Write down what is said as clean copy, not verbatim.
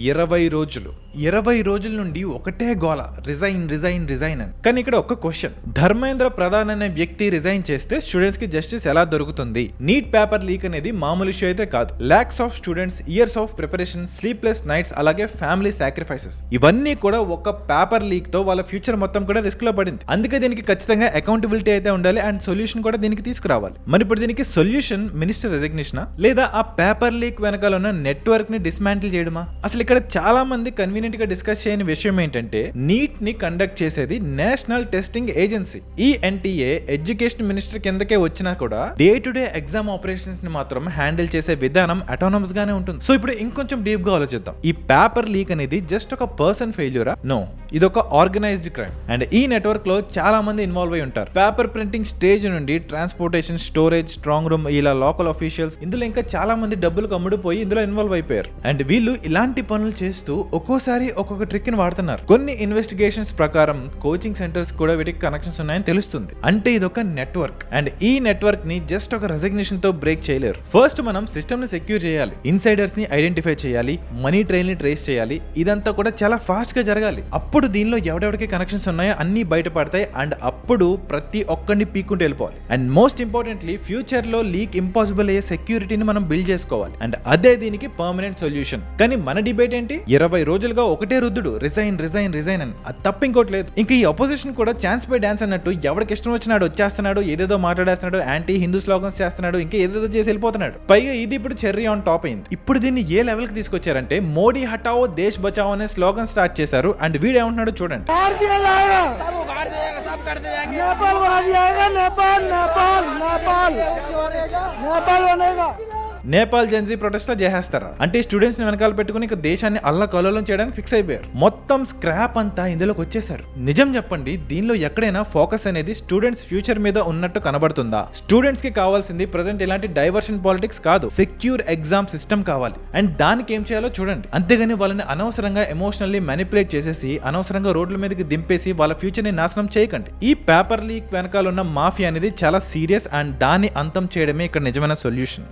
20 రోజుల నుండి ఒకటే గోల, రిజైన్ అని. కానీ ఇక్కడ ఒక క్వశ్చన్, ధర్మేంద్ర ప్రధాన్ అనే వ్యక్తి రిజైన్ చేస్తే స్టూడెంట్స్ కి జస్టిస్ ఎలా దొరుకుతుంది? నీట్ పేపర్ లీక్ అనేది మామూలు ఇష్యూ అయితే కాదు. Lakhs of students, years of preparation, sleepless nights, అలాగే ఫ్యామిలీ సాక్రిఫైసెస్, ఇవన్నీ కూడా ఒక పేపర్ లీక్ తో వాళ్ళ ఫ్యూచర్ మొత్తం కూడా రిస్క్ లో పడింది. అందుకే దీనికి ఖచ్చితంగా అకౌంటబిలిటీ అయితే ఉండాలి అండ్ సొల్యూషన్ కూడా దీనికి తీసుకురావాలి. మరి ఇప్పుడు దీనికి సొల్యూషన్ మినిస్టర్ రెసిగ్నేషన్ లేదా ఆ పేపర్ లీక్ వెనకాల ఉన్న నెట్వర్క్ ని డిస్మాంటిల్ చేయడమా? అసలు ఇక్కడ చాలా మంది కన్వీనియంట్ గా డిస్కస్ చేయని విషయం ఏంటంటే, నీట్ ని కండక్ట్ చేసేది నేషనల్ టెస్టింగ్ ఏజెన్సీ. ఈ ఎన్టీఏ ఎడ్యుకేషన్ మినిస్టర్ కిందకే వచ్చినా కూడా day to day exam operations ని మాత్రం హ్యాండిల్ చేసే విధానం అటానమస్ గానే ఉంటుంది. సో ఇప్పుడు ఇంకొంచెం డీప్ గా ఆలోచిద్దాం. ఈ పేపర్ లీక్ అనేది జస్ట్ ఒక పర్సన్ ఫెయిల్యూరా? నో, ఇది ఒక ఆర్గనైజ్డ్ క్రైమ్ అండ్ ఈ నెట్వర్క్ లో చాలా మంది ఇన్వాల్వ్ అయి ఉంటారు. పేపర్ ప్రింటింగ్ స్టేజ్ నుండి ట్రాన్స్పోర్టేషన్, స్టోరేజ్, స్ట్రాంగ్ రూమ్, ఇలా లోకల్ ఆఫీషియల్స్, ఇందులో ఇంకా చాలా మంది డబ్బులు కమ్ముడిపోయి ఇందులో ఇన్వాల్వ్ అయిపోయారు. అండ్ వీళ్ళు ఇలాంటి పనులు చేస్తూ ఒక్కోసారి ఒక్కొక్క ట్రిక్ ని వాడుతున్నారు. కొన్ని ఇన్వెస్టిగేషన్స్ ప్రకారం కోచింగ్ సెంటర్స్ కూడా వీటికి కనెక్షన్స్ ఉన్నాయని తెలుస్తుంది. అంటే ఇది ఒక నెట్వర్క్ అండ్ ఈ నెట్వర్క్ ని జస్ట్ ఒక రెసిగ్నేషన్ తో బ్రేక్ చేయలేరు. ఫస్ట్ మనం సిస్టమ్ ని సెక్యూర్ చేయాలి, ఇన్సైడర్స్ ని ఐడెంటిఫై చేయాలి, మనీ ట్రైల్ ని ట్రేస్ చేయాలి. ఇదంతా కూడా చాలా ఫాస్ట్ గా జరగాలి. అప్పుడు దీనిలో ఎవడెవడికి కనెక్షన్స్ ఉన్నాయో అన్ని బయటపడతాయి అండ్ అప్పుడు ప్రతి ఒక్కరిని పీక్కుంటూ వెళ్ళిపోవాలి. అండ్ మోస్ట్ ఇంపార్టెంట్లీ, ఫ్యూచర్ లో లీక్ ఇంపాసిబుల్ అయ్యే సెక్యూరిటీని మనం బిల్డ్ చేసుకోవాలి అండ్ అదే దీనికి పర్మనెంట్ సొల్యూషన్. కానీ మన డిబేట్ ఏంటి? 20 రోజులుగా ఒకటే రుద్దుడు, రిజైన్ అని. అది తప్ప ఇంకోటి లేదు. ఇంకా ఈ అపోజిషన్ కూడా ఛాన్స్ బై డాన్స్ అన్నట్టు ఎవరికి ఇష్టం వచ్చినాడు వచ్చేస్తున్నాడు, ఏదేదో మాట్లాడేస్తున్నాడు, యాంటీ హిందూ స్లోగన్స్ చేస్తున్నాడు, ఇంకా ఏదేదో చేసి వెళ్ళిపోతున్నాడు. పైగా ఇది ఇప్పుడు చెర్రీ ఆన్ టాప్ అయింది. ఇప్పుడు దీన్ని ఏ లెవెల్ కి తీసుకొచ్చారంటే, మోడీ హటావో దేశ్ బచావో అనే స్లోగన్ స్టార్ట్ చేశారు అండ్ వీడు ఏమంటున్నాడు చూడండి. నేపాల్ జెన్జీ ప్రొటెస్ట్ చేస్తారా అంటే స్టూడెంట్స్ ని వెనకాల పెట్టుకుని ఇక దేశాన్ని అల్లకల్లోలం చేయడానికి ఫిక్స్ అయిపోయారు. మొత్తం స్క్రాప్ అంతా ఇందులోకి వచ్చేసారు. నిజం చెప్పండి, దీనిలో ఎక్కడైనా ఫోకస్ అనేది స్టూడెంట్స్ ఫ్యూచర్ మీద ఉన్నట్టు కనబడుతుందా? స్టూడెంట్స్ కి కావాల్సింది ప్రెసెంట్ ఇలాంటి డైవర్షన్ పాలిటిక్స్ కాదు, సెక్యూర్ ఎగ్జామ్ సిస్టమ్ కావాలి. అండ్ దానికి ఏం చేయాలో చూడండి. అంతేగాని వాళ్ళని అనవసరంగా ఎమోషనల్లీ మ్యానిపులేట్ చేసేసి అనవసరంగా రోడ్ల మీదకి దింపేసి వాళ్ళ ఫ్యూచర్ ని నాశనం చేయకండి. ఈ పేపర్ లీక్ వెనకాల ఉన్న మాఫియా అనేది చాలా సీరియస్ అండ్ దాన్ని అంతం చేయడమే ఇక్కడ నిజమైన సొల్యూషన్.